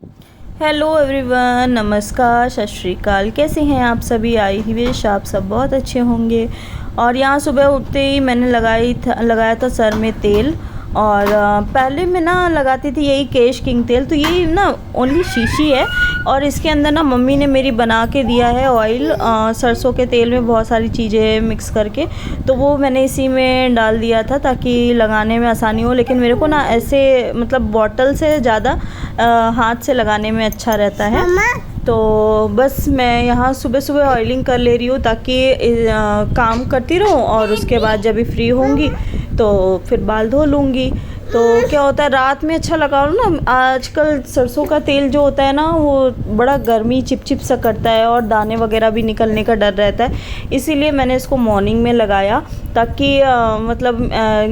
Hello everyone, नमस्कार, सत श्री अकाल। कैसे हैं आप सभी? आई विश आप सब बहुत अच्छे होंगे। और यहाँ सुबह उठते ही मैंने लगाया था सर में तेल। और पहले मैं ना लगाती थी यही केश किंग तेल। तो ये ना ओनली शीशी है और इसके अंदर ना मम्मी ने मेरी बना के दिया है ऑयल, सरसों के तेल में बहुत सारी चीज़ें मिक्स करके। तो वो मैंने इसी में डाल दिया था ताकि लगाने में आसानी हो। लेकिन मेरे को ना ऐसे मतलब बॉटल से ज़्यादा हाथ से लगाने में अच्छा रहता है। तो बस मैं यहाँ सुबह सुबह ऑयलिंग कर ले रही हूँ ताकि काम करती रहूँ और उसके बाद जब भी फ्री होंगी तो फिर बाल धो लूँगी। तो क्या होता है, रात में अच्छा लगाओ ना। आजकल सरसों का तेल जो होता है ना वो बड़ा गर्मी चिपचिप सा करता है और दाने वगैरह भी निकलने का डर रहता है। इसीलिए मैंने इसको मॉर्निंग में लगाया ताकि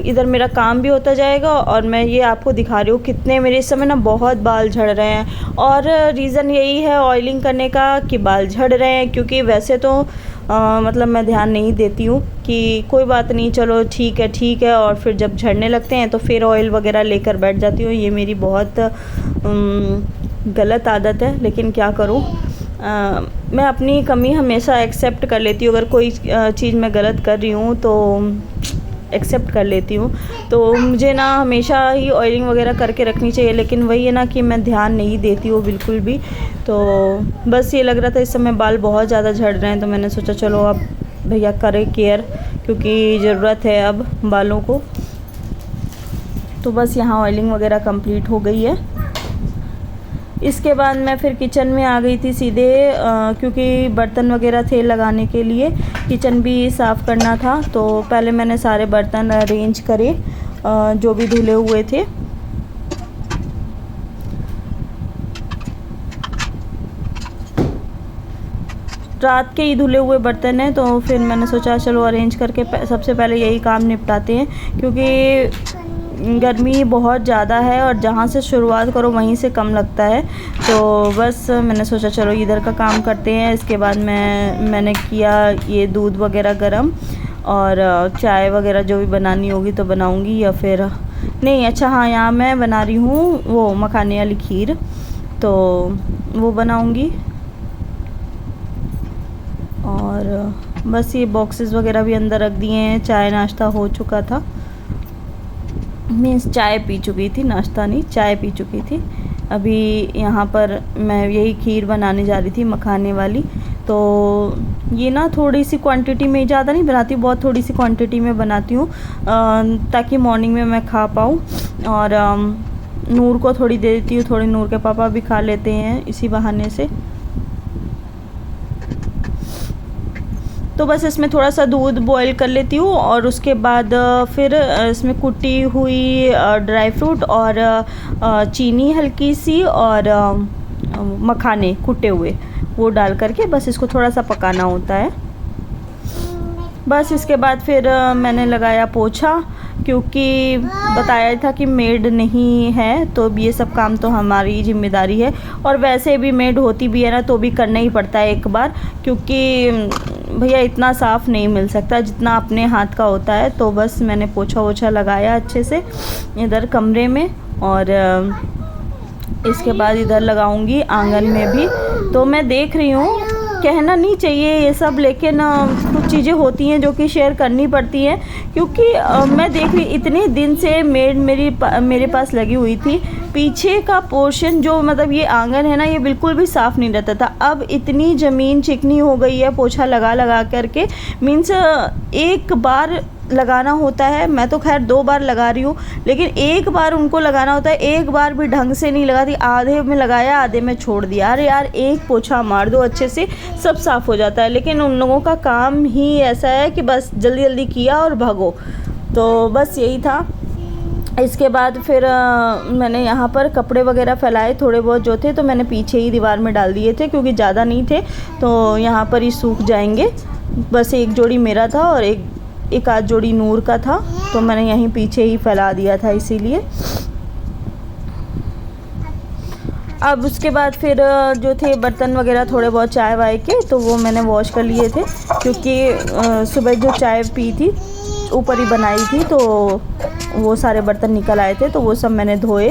इधर मेरा काम भी होता जाएगा। और मैं ये आपको दिखा रही हूँ कितने मेरे इस समय ना बहुत बाल झड़ रहे हैं। और रीज़न यही है ऑयलिंग करने का कि बाल झड़ रहे हैं, क्योंकि वैसे तो मतलब मैं ध्यान नहीं देती हूँ कि कोई बात नहीं, चलो ठीक है। और फिर जब झड़ने लगते हैं तो फिर ऑयल वगैरह लेकर बैठ जाती हूँ। ये मेरी बहुत गलत आदत है, लेकिन क्या करूँ। मैं अपनी कमी हमेशा एक्सेप्ट कर लेती हूँ। अगर कोई चीज़ मैं गलत कर रही हूँ तो एक्सेप्ट कर लेती हूँ। तो मुझे ना हमेशा ही ऑयलिंग वगैरह करके रखनी चाहिए, लेकिन वही है ना कि मैं ध्यान नहीं देती हूँ बिल्कुल भी। तो बस ये लग रहा था इस समय बाल बहुत ज़्यादा झड़ रहे हैं, तो मैंने सोचा चलो अब भैया करें केयर, क्योंकि ज़रूरत है अब बालों को। तो बस यहाँ ऑयलिंग वगैरह कंप्लीट हो गई है। इसके बाद मैं फिर किचन में आ गई थी सीधे, क्योंकि बर्तन वगैरह थे लगाने के लिए, किचन भी साफ़ करना था। तो पहले मैंने सारे बर्तन अरेंज करे जो भी धुले हुए थे। रात के ही धुले हुए बर्तन हैं, तो फिर मैंने सोचा चलो अरेंज करके सबसे पहले यही काम निपटाते हैं, क्योंकि गर्मी बहुत ज़्यादा है और जहाँ से शुरुआत करो वहीं से कम लगता है। तो बस मैंने सोचा चलो इधर का काम करते हैं। इसके बाद मैंने किया ये दूध वगैरह गरम, और चाय वगैरह जो भी बनानी होगी तो बनाऊंगी, या फिर नहीं, अच्छा हाँ, यहाँ मैं बना रही हूँ वो मखाने वाली खीर, तो वो बनाऊंगी। और बस ये बॉक्सेस वगैरह भी अंदर रख दिए हैं। चाय नाश्ता हो चुका था, मीन्स चाय पी चुकी थी, नाश्ता नहीं, चाय पी चुकी थी। अभी यहाँ पर मैं यही खीर बनाने जा रही थी मखाने वाली। तो ये ना थोड़ी सी क्वांटिटी में, ज़्यादा नहीं बनाती, बहुत थोड़ी सी क्वांटिटी में बनाती हूँ ताकि मॉर्निंग में मैं खा पाऊँ। और नूर को थोड़ी दे देती हूँ, थोड़ी नूर के पापा भी खा लेते हैं इसी बहाने से। तो बस इसमें थोड़ा सा दूध बॉईल कर लेती हूँ और उसके बाद फिर इसमें कुटी हुई ड्राई फ्रूट और चीनी हल्की सी और मखाने कुटे हुए वो डाल करके बस इसको थोड़ा सा पकाना होता है। बस इसके बाद फिर मैंने लगाया पोछा, क्योंकि बताया था कि मेड नहीं है, तो ये सब काम तो हमारी जिम्मेदारी है। और वैसे भी मेड होती भी है ना तो भी करना ही पड़ता है एक बार, क्योंकि भैया इतना साफ़ नहीं मिल सकता जितना अपने हाथ का होता है। तो बस मैंने पोछा वोछा लगाया अच्छे से इधर कमरे में, और इसके बाद इधर लगाऊंगी आंगन में भी। तो मैं देख रही हूँ, कहना नहीं चाहिए ये सब, लेकिन कुछ चीज़ें होती हैं जो कि शेयर करनी पड़ती हैं, क्योंकि मैं देख रही इतने दिन से मेड मेरे पास लगी हुई थी। पीछे का पोर्शन जो मतलब ये आंगन है ना, ये बिल्कुल भी साफ़ नहीं रहता था। अब इतनी ज़मीन चिकनी हो गई है पोछा लगा लगा करके, मीन्स एक बार लगाना होता है। मैं तो खैर 2 बार लगा रही हूँ, लेकिन एक बार उनको लगाना होता है। एक बार भी ढंग से नहीं लगाती, आधे में लगाया आधे में छोड़ दिया। अरे यार, एक पोछा मार दो अच्छे से, सब साफ़ हो जाता है। लेकिन उन लोगों का काम ही ऐसा है कि बस जल्दी जल्दी किया और भागो। तो बस यही था। इसके बाद फिर मैंने यहाँ पर कपड़े वगैरह फैलाए थोड़े बहुत जो थे, तो मैंने पीछे ही दीवार में डाल दिए थे, क्योंकि ज़्यादा नहीं थे तो यहाँ पर ही सूख जाएंगे। बस एक जोड़ी मेरा था और एक आध जोड़ी नूर का था, तो मैंने यहीं पीछे ही फैला दिया था इसीलिए। अब उसके बाद फिर जो थे बर्तन वगैरह थोड़े बहुत चाय वाय के, तो वो मैंने वॉश कर लिए थे, क्योंकि सुबह जो चाय पी थी ऊपर ही बनाई थी, तो वो सारे बर्तन निकल आए थे, तो वो सब मैंने धोए।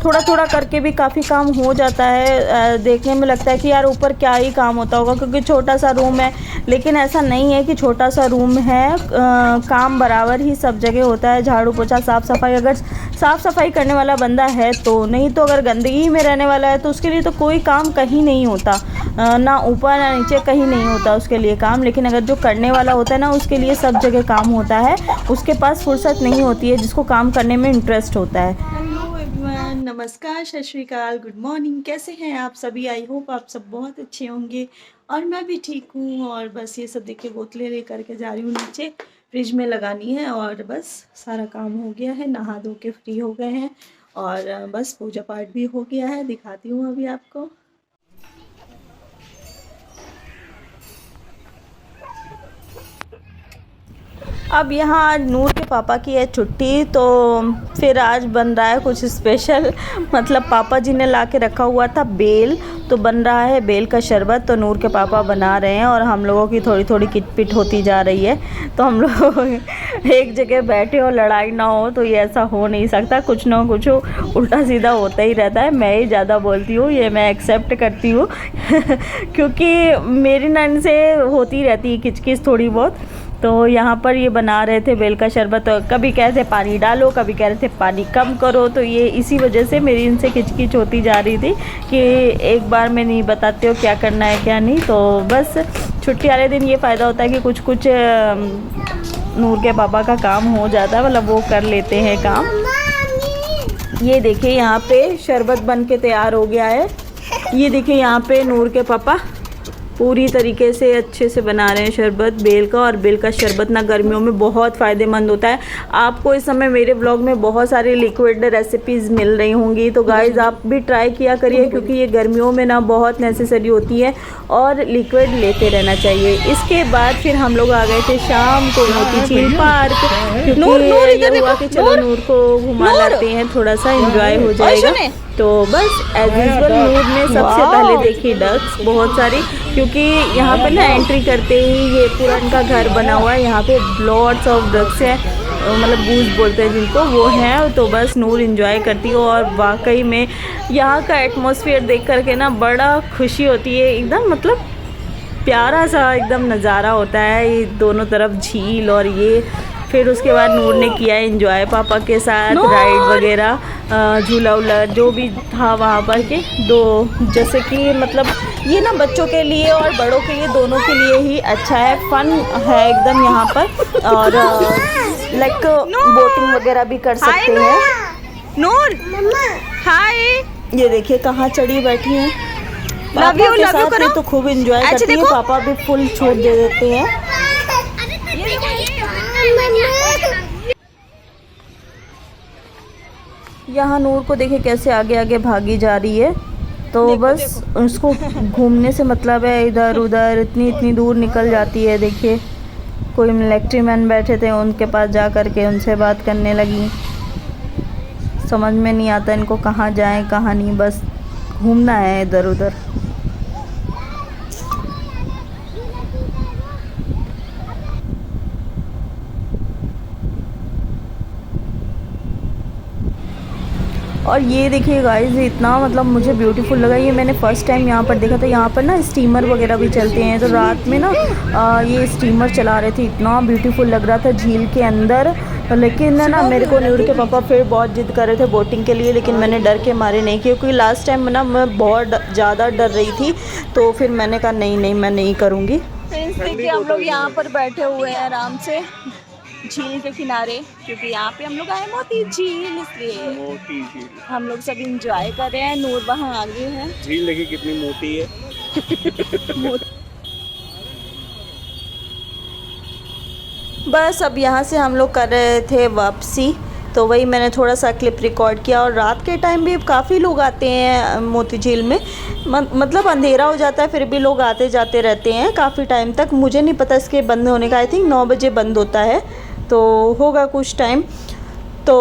थोड़ा थोड़ा करके भी काफ़ी काम हो जाता है। देखने में लगता है कि यार ऊपर क्या ही काम होता होगा, क्योंकि छोटा सा रूम है, लेकिन ऐसा नहीं है कि छोटा सा रूम है। काम बराबर ही सब जगह होता है, झाड़ू पोछा साफ़ सफाई, अगर साफ़ सफाई करने वाला बंदा है तो। नहीं तो अगर गंदगी में रहने वाला है तो उसके लिए तो कोई काम कहीं नहीं होता, ना ऊपर ना नीचे, कहीं नहीं होता उसके लिए काम। लेकिन अगर जो करने वाला होता है ना, उसके लिए सब जगह काम होता है, उसके पास फुर्सत नहीं होती है, जिसको काम करने में इंटरेस्ट होता है। हेलो एवरीवन, नमस्कार, सत श्री अकाल, गुड मॉर्निंग। कैसे हैं आप सभी? आई होप आप सब बहुत अच्छे होंगे और मैं भी ठीक हूँ। और बस ये सब देखिए बोतलें लेकर के जा रही हूँ नीचे, फ्रिज में लगानी है। और बस सारा काम हो गया है, नहा धो के फ्री हो गए हैं और बस पूजा पाठ भी हो गया है। दिखाती हूँ अभी आपको। अब यहाँ आज नूर के पापा की है छुट्टी, तो फिर आज बन रहा है कुछ स्पेशल। मतलब पापा जी ने ला के रखा हुआ था बेल, तो बन रहा है बेल का शरबत। तो नूर के पापा बना रहे हैं और हम लोगों की थोड़ी थोड़ी किटपिट होती जा रही है। तो हम लोग एक जगह बैठे और लड़ाई ना हो, तो ये ऐसा हो नहीं सकता। कुछ ना कुछ उल्टा सीधा होता ही रहता है। मैं ही ज़्यादा बोलती हूँ, ये मैं एक्सेप्ट करती हूँ क्योंकि मेरी नन से होती रहती है किचकिच थोड़ी बहुत। तो यहाँ पर ये बना रहे थे बेल का शरबत, तो कभी कह रहे थे पानी डालो, कभी कह रहे थे पानी कम करो। तो ये इसी वजह से मेरी इनसे किचकिच होती जा रही थी कि एक बार में नहीं बताते हो क्या करना है क्या नहीं। तो बस छुट्टी वाले दिन ये फ़ायदा होता है कि कुछ कुछ नूर के पापा का काम हो जाता है, मतलब वो कर लेते हैं काम। ये देखिए यहाँ पे शरबत बन के तैयार हो गया है। ये देखिए यहाँ पे नूर के पापा पूरी तरीके से अच्छे से बना रहे हैं शरबत बेल का। और बेल का शरबत ना गर्मियों में बहुत फ़ायदेमंद होता है। आपको इस समय मेरे ब्लॉग में बहुत सारी लिक्विड रेसिपीज़ मिल रही होंगी, तो गाइज़ आप भी ट्राई किया करिए, क्योंकि ये गर्मियों में ना बहुत नेसेसरी होती है और लिक्विड लेते रहना चाहिए। इसके बाद फिर हम लोग आ गए थे शाम को मोतीझील पार्क, क्योंकि ये हुआ कि चलो नूर को घुमा लाते हैं, थोड़ा सा एंजॉय हो जाएगा। तो बस एज यूजल नूर ने सबसे पहले देखी डक्स बहुत सारी, क्योंकि यहाँ पे ना एंट्री करते ही ये पूरा इनका घर बना हुआ है। यहाँ पे लॉट्स ऑफ डक्स हैं, मतलब गूज बोलते हैं जिनको, वो हैं। तो बस नूर एंजॉय करती है और वाकई में यहाँ का एटमॉस्फेयर देख करके ना बड़ा खुशी होती है एकदम, मतलब प्यारा सा एकदम नज़ारा होता है। ये दोनों तरफ झील और ये। फिर उसके बाद नूर ने किया एंजॉय पापा के साथ, राइड वगैरह, झूला उला जो भी था वहाँ पर के दो। जैसे कि मतलब ये ना बच्चों के लिए और बड़ों के लिए दोनों के लिए ही अच्छा है, फन है एकदम यहाँ पर। और लाइक बोटिंग वगैरह भी कर सकते हैं। नूर हाय, ये देखिए कहाँ चढ़ी बैठी है। पापा के साथ में तो खूब एंजॉय करती है, पापा भी फुल छूट दे देते हैं। यहाँ नूर को देखिए कैसे आगे आगे भागी जा रही है। तो बस उसको घूमने से मतलब है, इधर उधर इतनी दूर निकल जाती है। देखिए कोई मिलिट्री मैन बैठे थे, उनके पास जा कर के उनसे बात करने लगी। समझ में नहीं आता इनको कहाँ जाएं कहाँ नहीं, बस घूमना है इधर उधर। और ये देखिए गाइस, इतना मतलब मुझे ब्यूटीफुल लगा। ये मैंने फ़र्स्ट टाइम यहाँ पर देखा था। यहाँ पर ना स्टीमर वगैरह भी चलते हैं, तो रात में ना ये स्टीमर चला रहे थे, इतना ब्यूटीफुल लग रहा था झील के अंदर। लेकिन ना मेरे को नूर के पापा फिर बहुत जिद कर रहे थे बोटिंग के लिए, लेकिन मैंने डर के मारे नहीं किया, क्योंकि लास्ट टाइम ना मैं बहुत ज़्यादा डर रही थी। तो फिर मैंने कहा नहीं मैं नहीं करूँगी। देखिए हम लोग यहाँ पर बैठे हुए हैं आराम से झील के किनारे, क्योंकि यहाँ पे हम लोग आए मोती झील, इसलिए मोती झील हम लोग सब इंजॉय कर रहे हैं। नूर वहाँ आगे है, झील देखिए कितनी मोटी है बस अब यहाँ से हम लोग कर रहे थे वापसी, तो वही मैंने थोड़ा सा क्लिप रिकॉर्ड किया। और रात के टाइम भी काफ़ी लोग आते हैं मोती झील में, मतलब अंधेरा हो जाता है फिर भी लोग आते जाते रहते हैं काफ़ी टाइम तक। मुझे नहीं पता इसके बंद होने का, आई थिंक 9 बजे बंद होता है, तो होगा कुछ टाइम। तो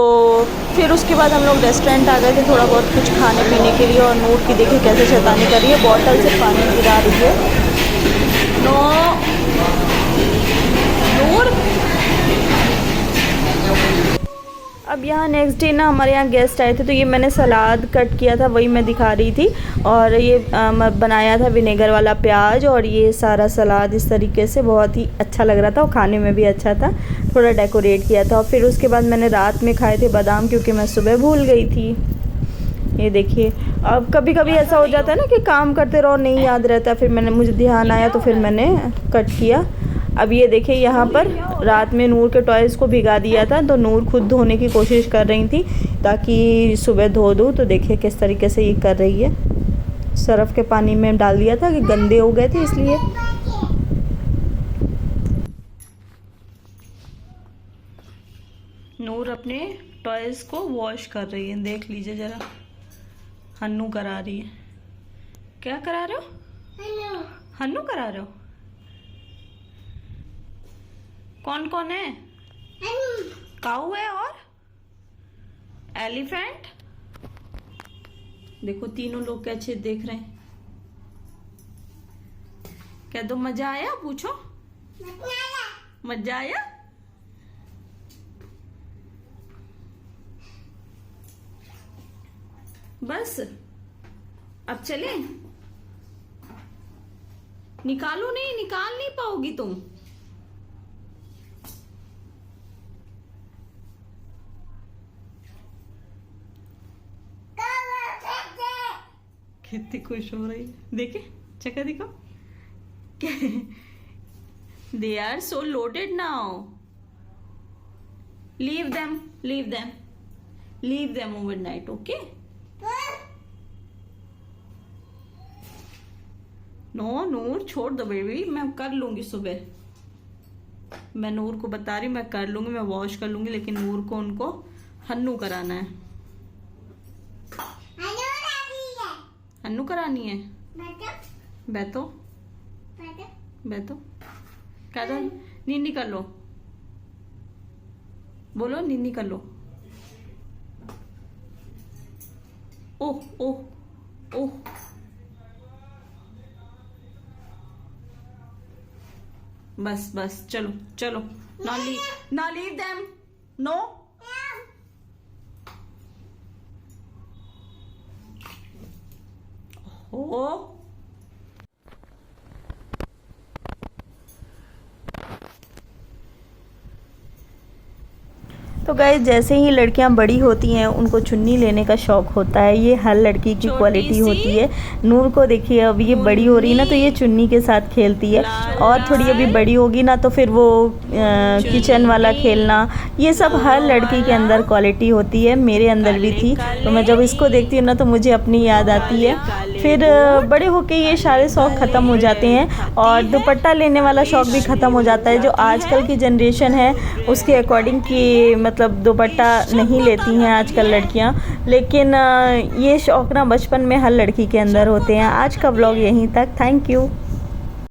फिर उसके बाद हम लोग रेस्टोरेंट आ गए थे थोड़ा बहुत कुछ खाने पीने के लिए। और नूर की देखिए कैसे शैतानी कर रही है, बॉटल से पानी गिरा रही है। नूर अब यहाँ नेक्स्ट डे ना हमारे यहाँ गेस्ट आए थे, तो ये मैंने सलाद कट किया था, वही मैं दिखा रही थी। और ये बनाया था विनेगर वाला प्याज, और ये सारा सलाद इस तरीके से बहुत ही अच्छा लग रहा था और खाने में भी अच्छा था। थोड़ा डेकोरेट किया था। और फिर उसके बाद मैंने रात में खाए थे बादाम, क्योंकि मैं सुबह भूल गई थी। ये देखिए, अब कभी कभी ऐसा हो जाता है ना कि काम करते रहो नहीं याद रहता, फिर मुझे ध्यान आया तो फिर मैंने कट किया। अब ये देखिए, यहाँ पर रात में नूर के टॉयज़ को भिगा दिया था, तो नूर खुद धोने की कोशिश कर रही थी ताकि सुबह धो दूँ। तो देखिए किस तरीके से ये कर रही है। सर्फ़ के पानी में डाल दिया था कि गंदे हो गए थे इसलिए। नूर अपने टॉयज़ को वॉश कर रही है, देख लीजिए ज़रा। हन्नू करा रही है। क्या करा रहे हो? हन्नू करा रहे हो? कौन कौन है? काऊ है और एलिफेंट। देखो तीनों लोग कैसे देख रहे हैं। क्या तो मजा आया? पूछो। मजा आया? बस अब चले? निकालो नहीं, निकाल नहीं पाओगी तुम। कितनी खुश हो रही है, देखे चक्कर दिखो। They are so loaded now. Leave them, leave them, leave them overnight, okay? No Noor, छोड़ दो बेबी, मैं कर लूंगी सुबह। मैं नूर को बता रही, मैं कर लूंगी, मैं वॉश कर लूंगी, लेकिन नूर को उनको हन्नू कराना है। हन्नू करानी है। बैठो बैठो। कह दो नीनी कर लो, बोलो नीनी कर लो। ओह ओह ओह, बस बस चलो चलो। ना लीव देम, नो। ओ तो गाइस, जैसे ही लड़कियां बड़ी होती हैं उनको चुन्नी लेने का शौक होता है। ये हर लड़की की क्वालिटी होती है। नूर को देखिए, अब ये बड़ी हो रही है ना, तो ये चुन्नी के साथ खेलती है। और थोड़ी अभी बड़ी होगी ना, तो फिर वो किचन वाला खेलना, ये सब हर लड़की के अंदर क्वालिटी होती है। मेरे अंदर भी थी। तो मैं जब इसको देखती हूँ ना, तो मुझे अपनी याद आती है। फिर बड़े होके ये सारे शौक़ ख़त्म हो जाते हैं, और दुपट्टा लेने वाला शौक़ भी ख़त्म हो जाता है। जो आजकल की जनरेशन है उसके अकॉर्डिंग कि मतलब दुपट्टा नहीं लेती हैं आजकल लड़कियां, लेकिन ये शौक़ ना बचपन में हर लड़की के अंदर होते हैं। आज का व्लॉग यहीं तक। Thank you.